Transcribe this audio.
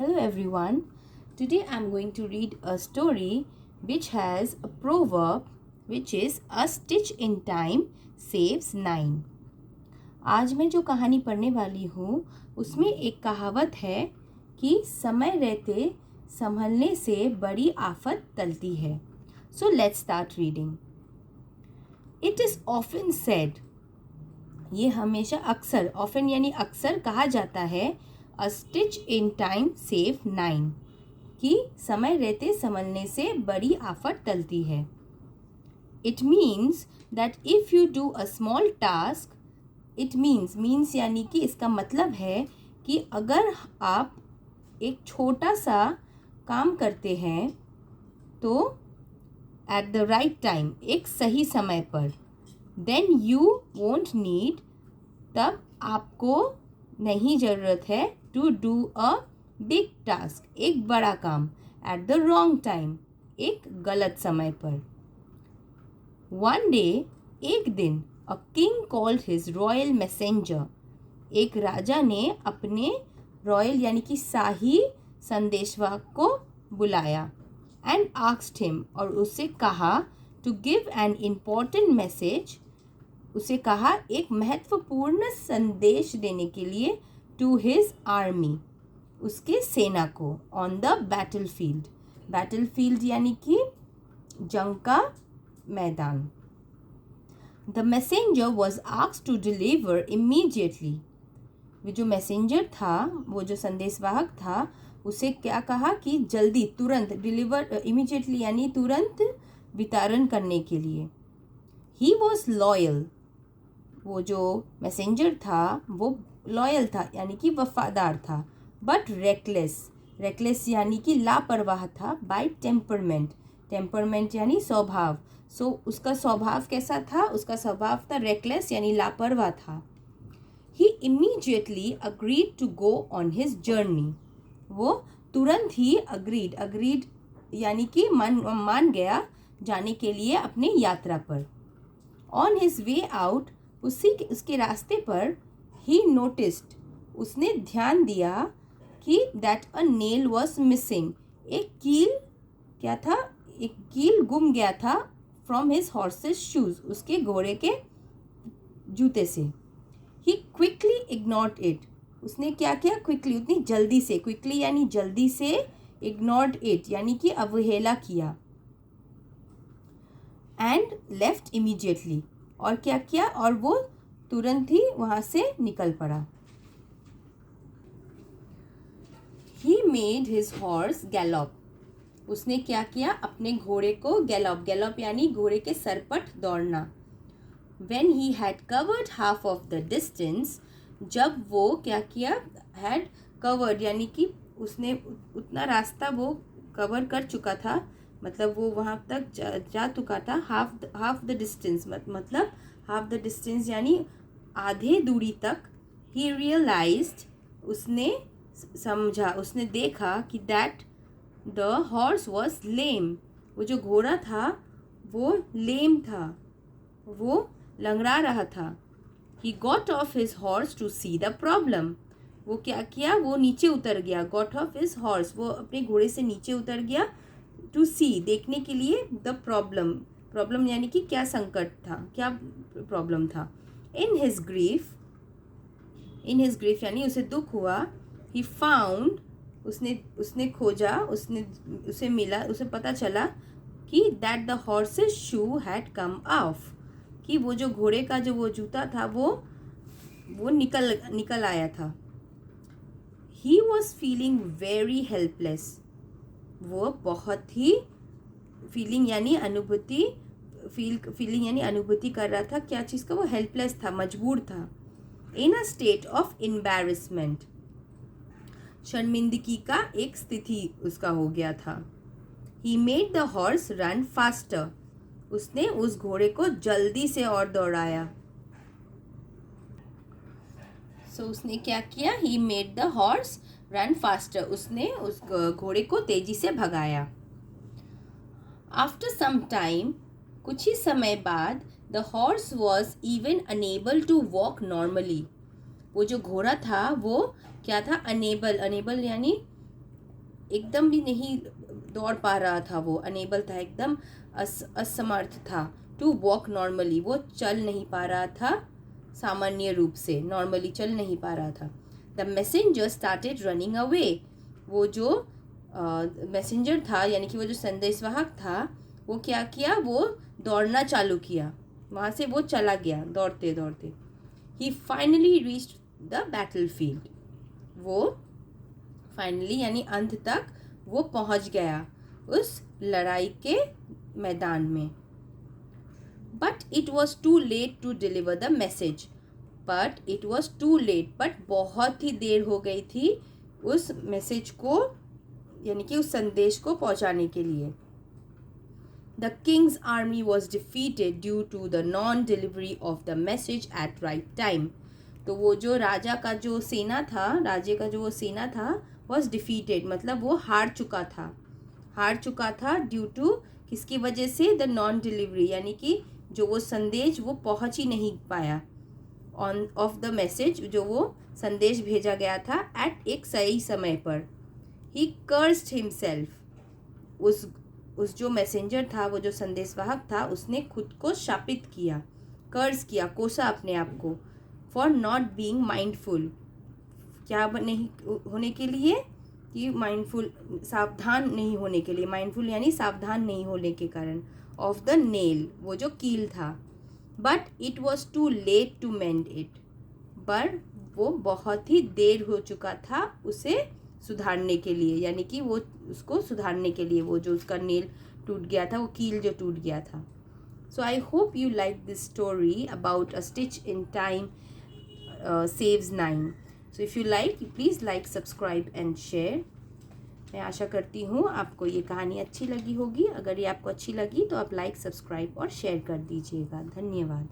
Hello everyone. Today I'm going to read a story which has a proverb which is a stitch in time saves nine. आज मैं जो कहानी पढ़ने वाली हूँ उसमें एक कहावत है कि समय रहते संभलने से बड़ी आफत टलती है. So let's start reading. It is often said, ये हमेशा अक्सर, often यानी अक्सर कहा जाता है, A stitch in time save nine, कि समय रहते संभलने से बड़ी आफत टलती है. It means that if you do a small task, it means यानी कि इसका मतलब है कि अगर आप एक छोटा सा काम करते हैं तो at the right time, एक सही समय पर, then you won't need, तब आपको नहीं ज़रूरत है to do a big task, एक बड़ा काम, at the wrong time, एक गलत समय पर. One day, एक दिन, a king called his royal messenger, एक राजा ने अपने रॉयल यानी कि शाही संदेशवाहक को बुलाया, and asked him, और उससे कहा to give an important message, उसे कहा एक महत्वपूर्ण संदेश देने के लिए to his army, उसके सेना को, on the battlefield, battlefield यानी कि जंग का मैदान. The messenger was asked to deliver immediately, वो जो मैसेंजर था, वो जो संदेशवाहक था, उसे क्या कहा कि जल्दी, तुरंत, डिलीवर इमीडिएटली यानी तुरंत वितरण करने के लिए. He was loyal, वो जो मैसेंजर था वो लॉयल था यानी कि वफादार था, बट रेकलेस यानी कि लापरवाह था, बाय टेम्परमेंट यानी स्वभाव. सो उसका स्वभाव कैसा था? उसका स्वभाव था रेकलेस यानी लापरवाह था. He immediately agreed to go on his journey, वो तुरंत ही अग्रीड यानी कि मान गया जाने के लिए अपनी यात्रा पर. ऑन हिज वे आउट, उसके रास्ते पर, ही नोटिस्ड, उसने ध्यान दिया कि that a nail was missing, एक कील गुम गया था फ्रॉम हिज हॉर्सेस शूज, उसके घोड़े के जूते से. ही क्विकली इग्नोर्ड इट, उसने क्या किया? क्विकली, उतनी जल्दी से, क्विकली यानी जल्दी से, इग्नोर्ड इट यानी कि अवहेला किया. एंड लेफ्ट इमीडिएटली, और क्या किया? और वो तुरंत ही वहाँ से निकल पड़ा. He made his horse gallop, उसने क्या किया? अपने घोड़े को गैलॉप यानी घोड़े के सरपट दौड़ना. When he had covered half of the distance, जब वो क्या किया? had covered यानी कि उसने उतना रास्ता वो कवर कर चुका था, मतलब वो वहाँ तक जा चुका था. हाफ द डिस्टेंस मतलब हाफ द डिस्टेंस यानी आधे दूरी तक. ही रियलाइज्ड, उसने समझा, उसने देखा कि दैट द हॉर्स वॉज लेम, वो जो घोड़ा था वो लेम था, वो लंगड़ा रहा था. He got off his horse to see the problem, वो क्या किया? वो नीचे उतर गया. गॉट ऑफ हिज हॉर्स, वो अपने घोड़े से नीचे उतर गया. टू सी, देखने के लिए. द प्रॉब्लम यानी कि क्या संकट था, क्या प्रॉब्लम था. इन हिज ग्रीफ यानी उसे दुख हुआ. ही फाउंड, उसने खोजा, उसे मिला, उसे पता चला कि that the horses shoe had come of, कि वो जो घोड़े का जो वो जूता था वो निकल आया था. He was feeling very helpless, वो बहुत ही फीलिंग यानी अनुभूति कर रहा था. क्या चीज़ का? वो हेल्पलेस था, मजबूर था. इन अ स्टेट ऑफ एम्बैरेसमेंट, शर्मिंदगी का एक स्थिति उसका हो गया था. He made the horse run faster, उसने उस घोड़े को जल्दी से और दौड़ाया. सो उसने क्या किया? He made the horse run faster, उसने उस घोड़े को तेजी से भगाया. आफ्टर सम टाइम, कुछ ही समय बाद, the horse was even unable to walk normally, वो जो घोड़ा था वो क्या था? अनेबल यानी एकदम भी नहीं दौड़ पा रहा था, वो अनेबल था, एकदम असमर्थ था। टू वॉक नॉर्मली, वो चल नहीं पा रहा था सामान्य रूप से, नॉर्मली चल नहीं पा रहा था। The messenger started running away, वो जो मैसेंजर था यानी कि वो जो संदेशवाहक था, वो क्या किया, वो दौड़ना चालू किया, वहाँ से वो चला गया दौड़ते दौड़ते। He finally reached the battlefield, वो फाइनली यानी अंत तक वो पहुंच गया उस लड़ाई के मैदान में। But it was too late to deliver the message, but it was too late, but बहुत ही देर हो गई थी उस मैसेज को यानी कि उस संदेश को पहुंचाने के लिए। The king's army was defeated due to the non delivery of the message at right time, तो वो जो राजा का जो सेना था, राजे का जो वो सेना था, वॉज डिफीटेड मतलब वो हार चुका था ड्यू टू किसकी वजह से, द नॉन डिलीवरी यानी कि जो वो संदेश वो पहुंच ही नहीं पाया ऑन ऑफ द मैसेज, जो वो संदेश भेजा गया था एट एक सही समय पर। ही कर्स्ड हिमसेल्फ, उस जो मैसेंजर था, वो जो संदेशवाहक था, उसने खुद को शापित किया, कर्स किया, कोसा अपने आप को, फॉर नॉट बीइंग माइंडफुल, क्या नहीं होने के लिए, कि माइंडफुल सावधान नहीं होने के लिए, माइंडफुल यानी सावधान नहीं होने के कारण, ऑफ द नेल वो जो कील था। But it was too late to mend it, पर वो बहुत ही देर हो चुका था उसे सुधारने के लिए, यानी कि वो उसको सुधारने के लिए, वो जो उसका नेल टूट गया था, वो कील जो टूट गया था। So I hope you like this story about a stitch in time saves 9. So if you like, please like, subscribe and share. मैं आशा करती हूँ आपको ये कहानी अच्छी लगी होगी। अगर ये आपको अच्छी लगी तो आप लाइक, सब्सक्राइब और शेयर कर दीजिएगा। धन्यवाद।